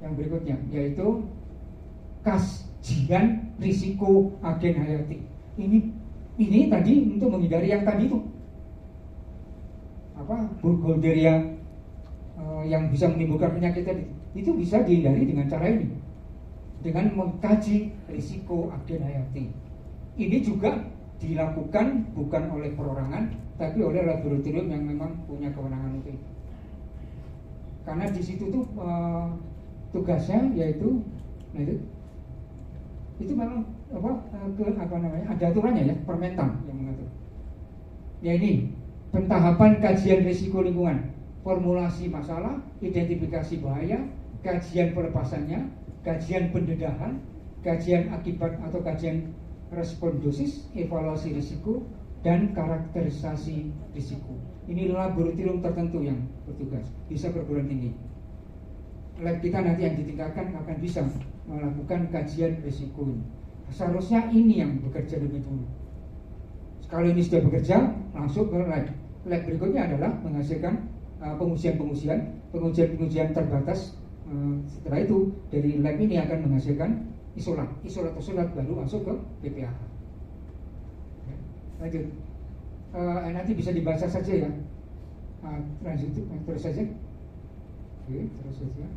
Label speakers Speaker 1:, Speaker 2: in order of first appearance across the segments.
Speaker 1: yang berikutnya, yaitu kajian risiko agen hayati. Ini tadi untuk menghindari yang tadi itu Burkholderia yang bisa menimbulkan penyakit tadi, itu bisa dihindari dengan cara ini, dengan mengkaji risiko agen hayati. Ini juga dilakukan bukan oleh perorangan, tapi oleh laboratorium yang memang punya kewenangan untuk itu. Karena di situ tuh tugasnya yaitu, itu memang ada aturannya ya, Permentan yang mengatur. Ya ini pentahapan kajian risiko lingkungan, formulasi masalah, identifikasi bahaya, kajian pelepasannya, kajian pendedahan, kajian akibat atau kajian respon dosis, evaluasi risiko, dan karakterisasi risiko. Ini laboratorium tertentu yang bertugas, bisa perguruan tinggi. Lab kita nanti yang ditingkatkan akan bisa melakukan kajian risiko ini. Seharusnya ini yang bekerja lebih dulu. Kalau ini sudah bekerja, langsung ke lab. Lab berikutnya adalah menghasilkan pengujian terbatas. Setelah itu dari lab ini akan menghasilkan isolat baru masuk ke PPAH. Lanjut. Nanti bisa dibaca saja ya. Lanjut terus saja. Oke, terus saja.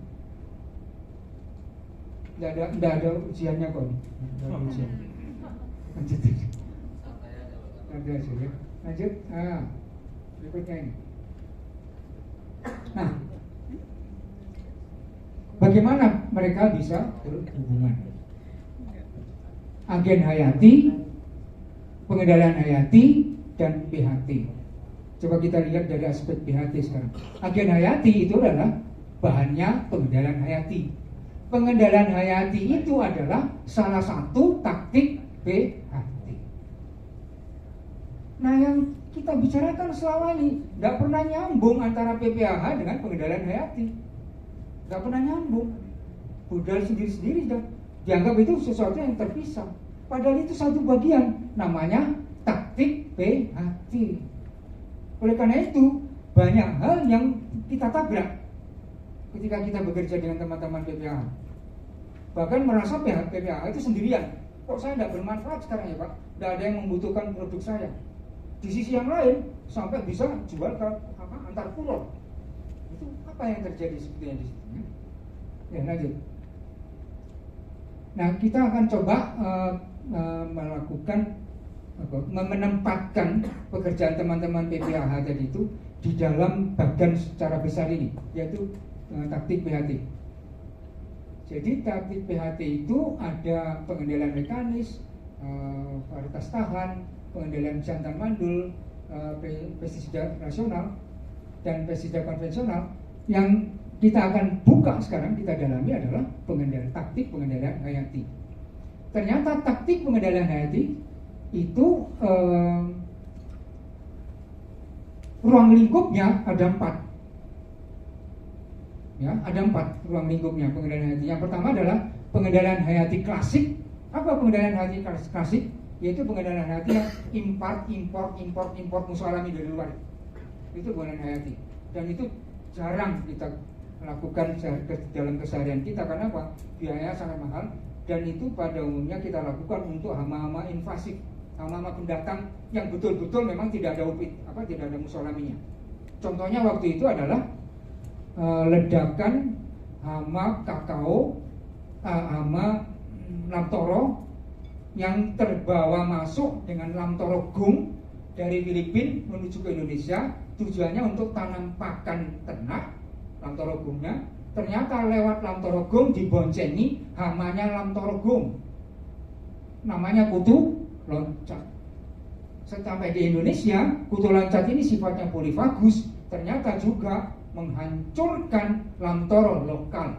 Speaker 1: Tidak ada ujiannya kok. Tidak ada ujian. Lanjut. Nanti aja ya. Lanjut. Berikutnya ini. Nah, bagaimana mereka bisa berhubungan? Agen hayati, pengendalian hayati, dan PHT. Coba kita lihat dari aspek PHT sekarang. Agen hayati itu adalah bahannya pengendalian hayati. Pengendalian hayati itu adalah salah satu taktik PHT. Nah, yang kita bicarakan selama ini tidak pernah nyambung antara PPAH dengan pengendalian hayati. Tidak pernah nyambung. Budal sendiri-sendiri dah dianggap itu sesuatu yang terpisah. Padahal itu satu bagian, namanya taktik PHT. Oleh karena itu banyak hal yang kita tabrak ketika kita bekerja dengan teman-teman PPAH. Bahkan merasa PPAH itu sendirian. Kok saya tidak bermanfaat sekarang ya Pak? Tidak ada yang membutuhkan produk saya. Di sisi yang lain sampai bisa jual ke antar pulau. Itu apa yang terjadi sebetulnya di situ? Ya lanjut. Nah kita akan coba melakukan menempatkan pekerjaan teman-teman PPAH tadi itu di dalam bagian secara besar ini, yaitu taktik PHT. Jadi taktik PHT itu ada pengendalian mekanis, varietas tahan, pengendalian jantan mandul, pestisida rasional, dan pestisida konvensional. Yang kita akan buka sekarang, kita dalami adalah taktik pengendalian hayati. Ternyata taktik pengendalian hayati itu ruang lingkupnya ada 4. Ya, ada 4 ruang lingkupnya pengendalian hayati. Yang pertama adalah pengendalian hayati klasik. Apa pengendalian hayati klasik? Yaitu pengendalian hayati yang import musuh alami dari luar. Itu pengendalian hayati. Dan itu jarang kita lakukan dalam keseharian kita. Karena apa? Biayanya sangat mahal. Dan itu pada umumnya kita lakukan untuk hama-hama invasif, hama-hama pendatang yang betul-betul memang tidak ada tidak ada musuh alaminya. Contohnya waktu itu adalah ledakan hama kakao, hama lamtoro yang terbawa masuk dengan lamtoro gung dari Filipina menuju ke Indonesia. Tujuannya untuk tanam pakan ternak lamtoro gungnya. Ternyata lewat lamtoro gung diboncengi hamanya lamtoro gung, namanya kutu loncat. Sampai di Indonesia, kutu loncat ini sifatnya polifagus, ternyata juga menghancurkan lamtoro lokal.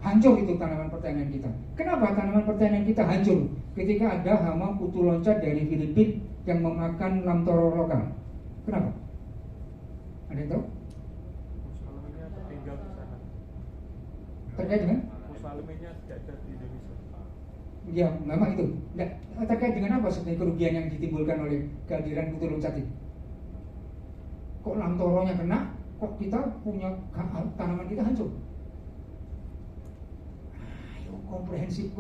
Speaker 1: Hancur itu tanaman pertanian kita. Kenapa tanaman pertanian kita hancur? Ketika ada hama kutu loncat dari Filipina yang memakan lamtoro lokal. Kenapa? Ada yang tahu? Terkait dengan?
Speaker 2: Musaliminya tidak ada di Indonesia.
Speaker 1: Ya, memang itu. Nah, terkait dengan apa sebenarnya kerugian yang ditimbulkan oleh kehadiran kutu loncat ini? Kok lamtoronya kena, kok kita punya tanaman kita hancur? komprehensif.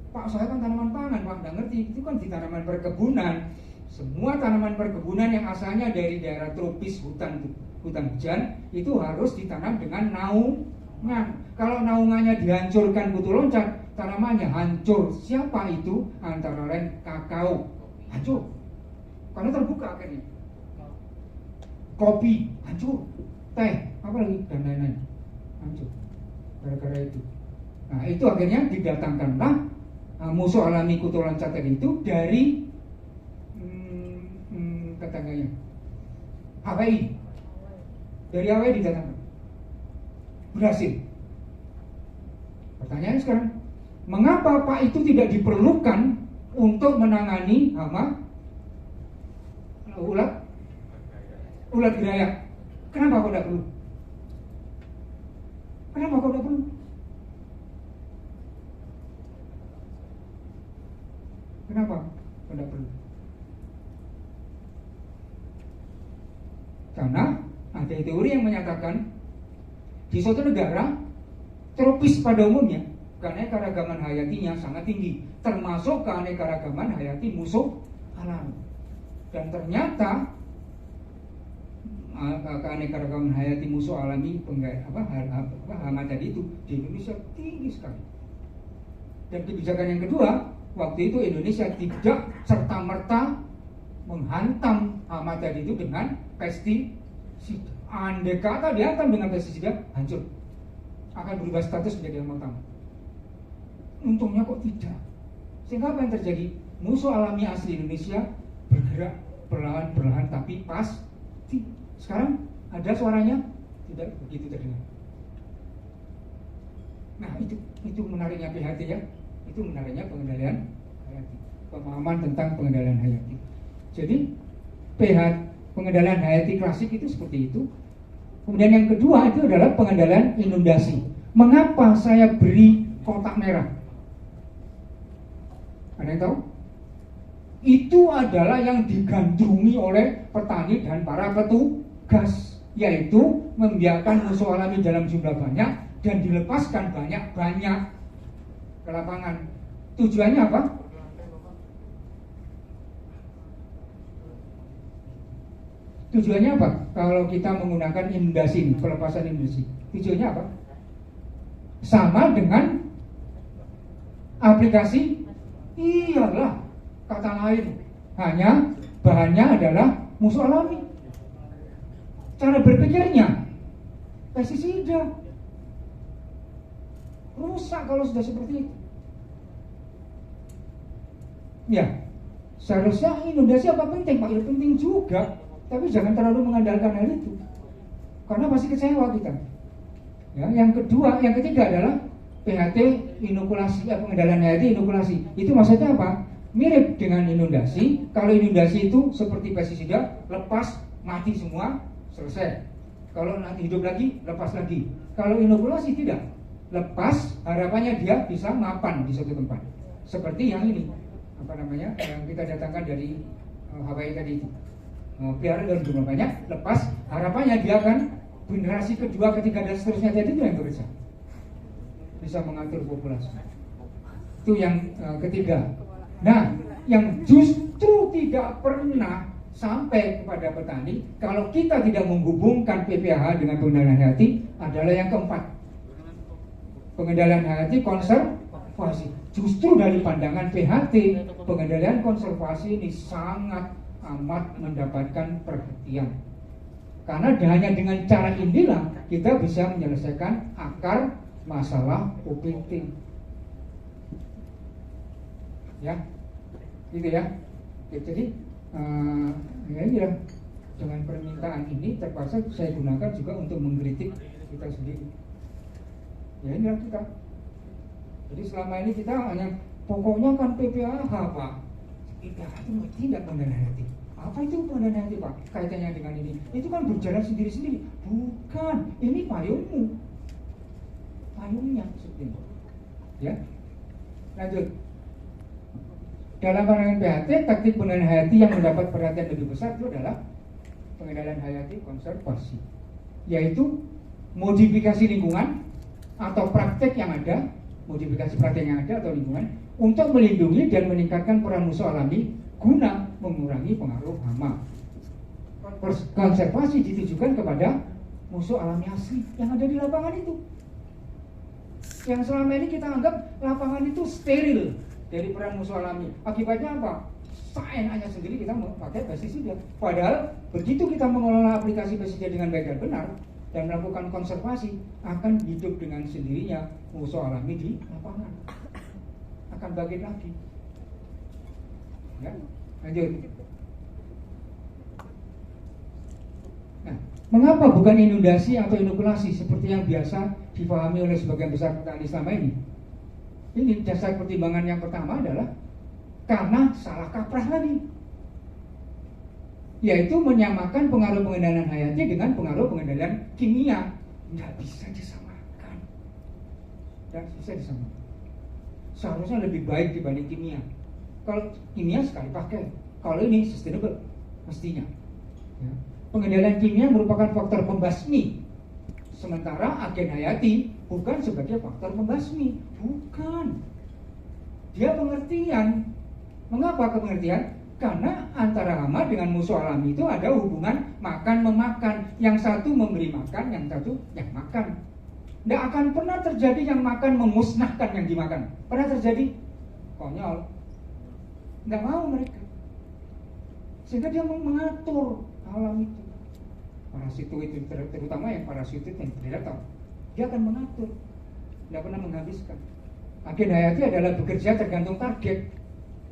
Speaker 1: Pak, saya kan tanaman pangan, Pak, nggak ngerti. Itu kan di tanaman perkebunan. Semua tanaman perkebunan yang asalnya dari daerah tropis, hutan hujan, itu harus ditanam dengan naungan. Kalau naungannya dihancurkan kutu loncat, tanamannya hancur. Siapa itu? Antara lain kakao, hancur. Karena terbuka akhirnya. Kopi, hancur. Teh, apa lagi? Dan lain-lain. Hancur. Gara-gara itu. Nah, itu akhirnya didatangkanlah musuh alami kutu loncat tadi itu dari tetangganya Hawaii. Dari Hawaii didatangkan. Berhasil. Pertanyaannya sekarang, mengapa Pak itu tidak diperlukan untuk menangani hama ulat geraya? Kenapa kok tidak perlu? Kenapa tidak perlu? Karena ada teori yang menyatakan di suatu negara tropis pada umumnya keanekaragaman hayatinya sangat tinggi, termasuk keanekaragaman hayati musuh alam. Dan ternyata keanekaragaman hayati musuh alami hama tadi itu di Indonesia tinggi sekali. Dan kebijakan yang kedua, waktu itu Indonesia tidak serta-merta menghantam hama tadi itu dengan pestisida. Andai kata dihantam dengan pestisida, hancur, akan berubah status menjadi hama utama. Untungnya kok tidak. Sehingga apa yang terjadi? Musuh alami asli Indonesia bergerak perlahan-perlahan tapi pasti. Sekarang ada suaranya? Tidak begitu terdengar. Nah, itu menariknya PHT ya. Itu menariknya pengendalian hayati. Pemahaman tentang pengendalian hayati. Jadi pengendalian hayati klasik itu seperti itu. Kemudian yang kedua itu adalah pengendalian inundasi. Mengapa saya beri kotak merah? Ada yang tahu? Itu adalah yang digandrungi oleh petani dan para petugas, yaitu membiarkan musuh alami dalam jumlah banyak dan dilepaskan banyak-banyak ke lapangan. Tujuannya apa? Tujuannya apa? Kalau kita menggunakan inundasi, pelepasan inundasi, tujuannya apa? Sama dengan aplikasi. Iyalah, kata lain, hanya bahannya adalah musuh alami. Cara berpikirnya pestisida. Rusak kalau sudah seperti itu. Ya, seharusnya inundasi apa penting? Pak, ya penting juga. Tapi jangan terlalu mengandalkan hal itu, karena pasti kecewa kita. Ya, yang ketiga adalah PHT inokulasi, pengendalian hayati inokulasi. Itu maksudnya apa? Mirip dengan inundasi. Kalau inundasi itu seperti pestisida, lepas mati semua, selesai. Kalau nanti hidup lagi, lepas lagi. Kalau inokulasi tidak, lepas, harapannya dia bisa mapan di suatu tempat. Seperti yang ini, yang kita datangkan dari Hawaii tadi itu. Pelihara dalam jumlah banyak, lepas, harapannya dia akan generasi kedua, ketiga dan seterusnya jadi itu yang bekerja, bisa mengatur populasi. Itu yang ketiga. Nah, yang justru tidak pernah sampai kepada petani kalau kita tidak menghubungkan PPH dengan pengendalian hayati adalah yang keempat, pengendalian hayati konservasi. Justru dari pandangan PHT, pengendalian konservasi ini sangat amat mendapatkan perhatian. Karena hanya dengan cara inilah kita bisa menyelesaikan akar masalah OPT. Ya, gitu ya. Jadi ya inilah, dengan permintaan ini terpaksa saya gunakan juga untuk mengkritik kita sendiri. Ya inilah kita. Jadi selama ini kita hanya pokoknya kan PPAH Pak. PPAH itu tidak pengendalian hayati. Apa itu pengendalian hayati Pak? Kaitannya dengan ini. Itu kan berjalan sendiri-sendiri. Bukan, ini payungnya seperti ini. Ya. Lanjut. Dalam pandangan PHT, taktik pengendalian hayati yang mendapat perhatian lebih besar itu adalah pengendalian hayati konservasi, yaitu modifikasi lingkungan atau praktek yang ada, modifikasi praktek yang ada atau lingkungan untuk melindungi dan meningkatkan peran musuh alami guna mengurangi pengaruh hama. Konservasi ditujukan kepada musuh alami asli yang ada di lapangan itu. Yang selama ini kita anggap lapangan itu steril dari peran musuh alami. Akibatnya apa? Seenaknya sendiri kita memakai pestisida. Padahal begitu kita mengelola aplikasi pestisida dengan baik dan benar dan melakukan konservasi, akan hidup dengan sendirinya musuh alami di lapangan. Akan bangkit lagi. Ya, lanjut. Nah, mengapa bukan inundasi atau inokulasi seperti yang biasa dipahami oleh sebagian besar petani selama ini? Ini dasar pertimbangan yang pertama adalah karena salah kaprah lagi, yaitu menyamakan pengaruh pengendalian hayati dengan pengaruh pengendalian kimia. Nggak bisa disamakan. Nggak bisa disamakan. Seharusnya lebih baik dibanding kimia. Kalau kimia sekali pakai, kalau ini sustainable mestinya. Ya. Pengendalian kimia merupakan faktor pembasmi, sementara agen hayati bukan sebagai faktor pembasmi. Bukan. Dia pengertian. Mengapa pengertian? Karena antara hama dengan musuh alami itu ada hubungan makan-memakan. Yang satu memberi makan, yang satu yang makan. Tidak akan pernah terjadi yang makan memusnahkan yang dimakan. Pernah terjadi? Konyol. Tidak mau mereka. Sehingga dia mengatur alam itu. Parasitu itu terutama yang parasitu yang predator. Dia akan mengatur. Tidak pernah menghabiskan. Agen hayati adalah bekerja tergantung target.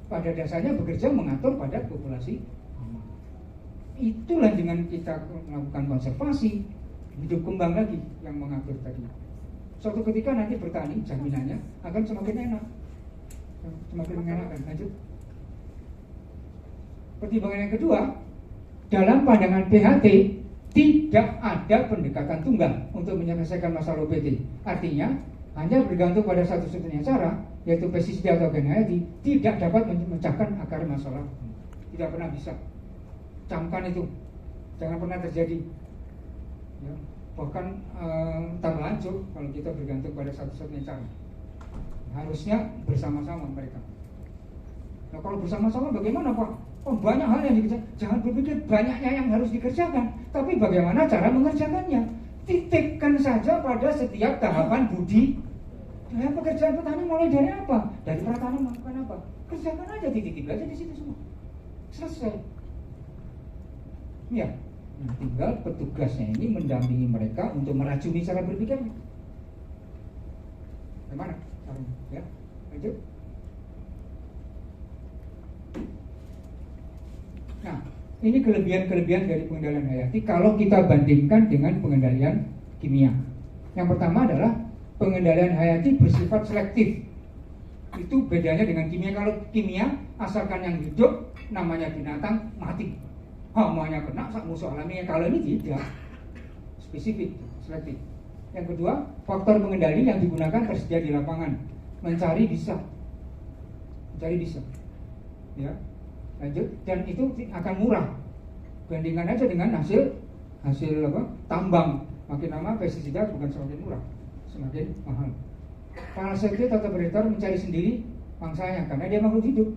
Speaker 1: Pada dasarnya bekerja mengatur pada populasi hama. Itulah dengan kita melakukan konservasi, hidup kembang lagi yang mengatur tadi. Suatu ketika nanti bertani, jaminannya akan semakin enak, semakin mengenakan. Lanjut. Pertimbangan yang kedua, dalam pandangan PHT tidak ada pendekatan tunggal untuk menyelesaikan masalah OPT. Artinya hanya bergantung pada satu-satunya cara, yaitu pestisida atau agen hayati, tidak dapat memecahkan akar masalah. Tidak pernah bisa. Camkan itu, jangan pernah terjadi. Ya. Bahkan tambah hancur kalau kita bergantung pada satu-satunya cara. Harusnya bersama-sama mereka. Nah, kalau bersama-sama bagaimana, Pak? Oh, banyak hal yang dikerjakan. Jangan berpikir banyaknya yang harus dikerjakan, tapi bagaimana cara mengerjakannya. Titikkan saja pada setiap tahapan budi. Nah, pekerjaan petani mulai dari apa? Dari pratanam melakukan apa? Kerjakan aja, titik-titik aja di situ semua. Selesai. Ya, nah, tinggal petugasnya ini mendampingi mereka untuk meracuni cara berpikirnya. Bagaimana? Ya, lanjut. Nah, ini kelebihan-kelebihan dari pengendalian hayati kalau kita bandingkan dengan pengendalian kimia. Yang pertama adalah pengendalian hayati bersifat selektif. Itu bedanya dengan kimia. Kalau kimia, asalkan yang hidup, namanya binatang, mati. Hamanya kena, musuh alaminya. Kalau ini tidak, spesifik, selektif. Yang kedua, faktor pengendali yang digunakan tersedia di lapangan. Mencari bisa. Ya. Lanjut, dan itu akan murah. Bandingkan aja dengan hasil apa? Tambang. Makin lama pestisida bukan semakin murah, semakin mahal. Parasitit atau predator mencari sendiri mangsanya karena dia makhluk hidup.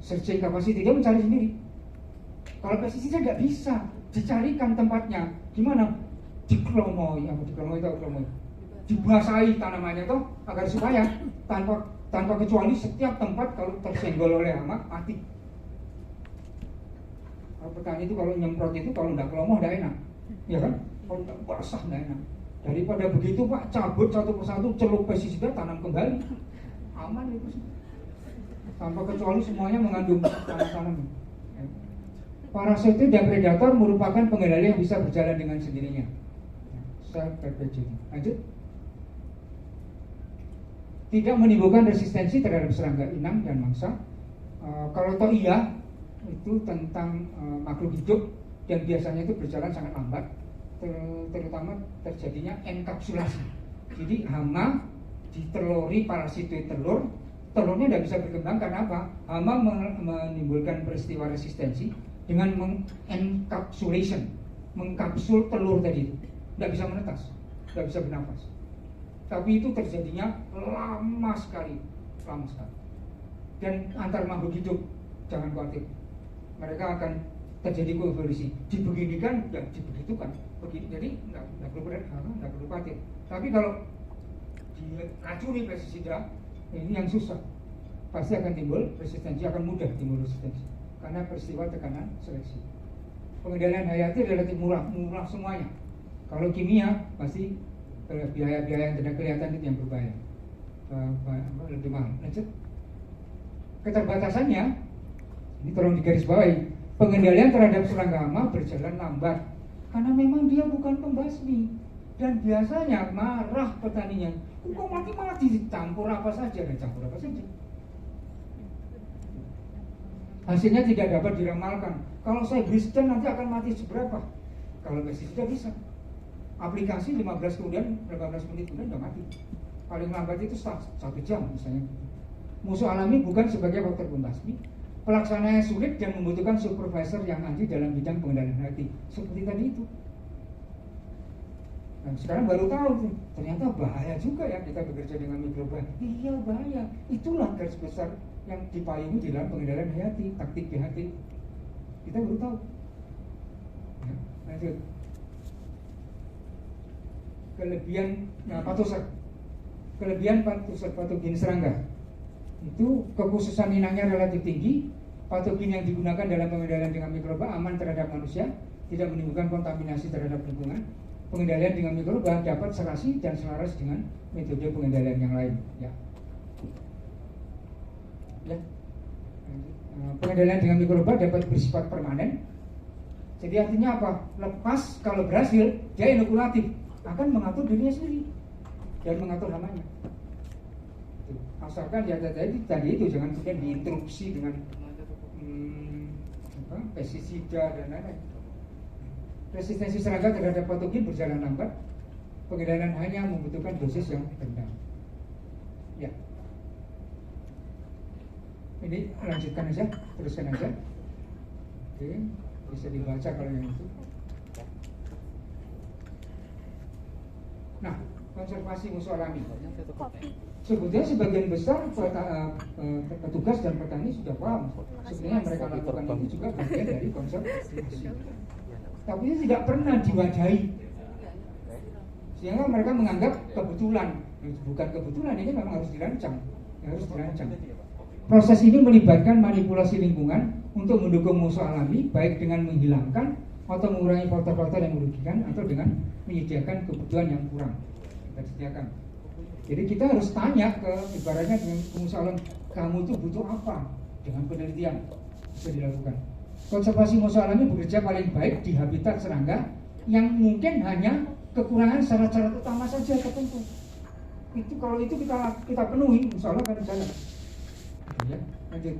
Speaker 1: Searching capacity dia mencari sendiri. Kalau pestisida nggak bisa dicarikan tempatnya. Gimana? Dikelomoi, dibasahi tanamannya tuh agar supaya tanpa kecuali setiap tempat kalau tersenggol oleh hama mati. Kalau petani itu kalau nyemprot itu kalau nggak kelomoh nggak enak, ya kan? Kalau nggak basah nggak enak. Daripada begitu Pak, cabut satu persatu, celup pestisida, tanam kembali, aman itu. Tanpa kecuali semuanya mengandung tanam-tanam. Parasitit dan predator merupakan pengendali yang bisa berjalan dengan sendirinya. Self-perpetuating. Lanjut. Tidak menimbulkan resistensi terhadap serangga inang dan mangsa. Kalau toh iya, itu tentang makhluk hidup dan biasanya itu berjalan sangat lambat, terutama terjadinya enkapsulasi. Jadi hama diteluri parasitit telurnya tidak bisa berkembang karena apa? Hama menimbulkan peristiwa resistensi dengan mengkapsul telur tadi itu, tidak bisa menetas. nggak bisa bernafas. Tapi itu terjadinya lama sekali. Dan antar makhluk hidup, jangan khawatir, mereka akan terjadi koevolusi. Dibeginikan, ya dibegitukan. Jadi nggak perlu khawatir. Tapi kalau diracuni pestisida, ini yang susah. Pasti akan timbul resistensi, akan mudah timbul resistensi karena peristiwa tekanan seleksi. Pengendalian hayati relatif murah semuanya. Kalau kimia pasti biaya-biaya yang tidak kelihatan itu yang berbahaya, lebih mahal. Lanjut. Keterbatasannya, ini tolong digarisbawahi, pengendalian terhadap serangga hama berjalan lambat karena memang dia bukan pembasmi dan biasanya marah petaninya. Kok mati-mati dicampur apa saja dan campur apa saja. Hasilnya tidak dapat diramalkan. Kalau saya beri sekian nanti akan mati seberapa? Kalau pestisida bisa. Aplikasi 15 menit kemudian sudah mati. Paling lambat itu 1 jam misalnya. Musuh alami bukan sebagai faktor pembasmi. Pelaksanaannya sulit dan membutuhkan supervisor yang ahli dalam bidang pengendalian hayati. Seperti tadi itu. Nah, sekarang baru tahu tuh, ternyata bahaya juga ya kita bekerja dengan mikroba. Iya bahaya. Itulah garis besar yang dipayungi di dalam pengendalian hayati, taktik BHT. Kita baru tahu. Ya, lanjut. Kelebihan patoser. Kelebihan patogen serangga. Itu kekhususan inangnya relatif tinggi. Patogen yang digunakan dalam pengendalian dengan mikroba aman terhadap manusia, tidak menimbulkan kontaminasi terhadap lingkungan. Pengendalian dengan mikroba dapat serasi dan selaras dengan metode pengendalian yang lain. Ya. Pengendalian dengan mikroba dapat bersifat permanen. Jadi artinya apa? Lepas kalau berhasil, dia inokulatif, akan mengatur dirinya sendiri dan mengatur hamanya. Asalkan ya tadi itu jangan kemudian diinterupsi dengan pestisida dan lain-lain. Resistensi serangga terhadap patogen berjalan lambat. Pengendalian hanya membutuhkan dosis yang rendah. Ya. Ini lanjutkan aja, teruskan aja. Oke, bisa dibaca kalau yang itu. Nah, konservasi musuh alami. Sebetulnya sebagian besar petugas dan petani sudah paham. Sebenarnya mereka lakukan ini juga bagian dari konservasi. Tapi ini tidak pernah diwadahi, sehingga mereka menganggap kebetulan. Bukan kebetulan, ini memang harus dirancang. Proses ini melibatkan manipulasi lingkungan untuk mendukung musuh alami, baik dengan menghilangkan atau mengurangi faktor-faktor yang merugikan, atau dengan menyediakan kebutuhan yang kurang kita sediakan. Jadi kita harus tanya ke ibaratnya dengan musuh alam, kamu itu butuh apa? Dengan penelitian bisa dilakukan. Konservasi musuh alami bekerja paling baik di habitat serangga yang mungkin hanya kekurangan syarat-syarat utama saja tertentu. Itu kalau itu kita penuhi, insya Allah akan jalan. Ya, lanjut.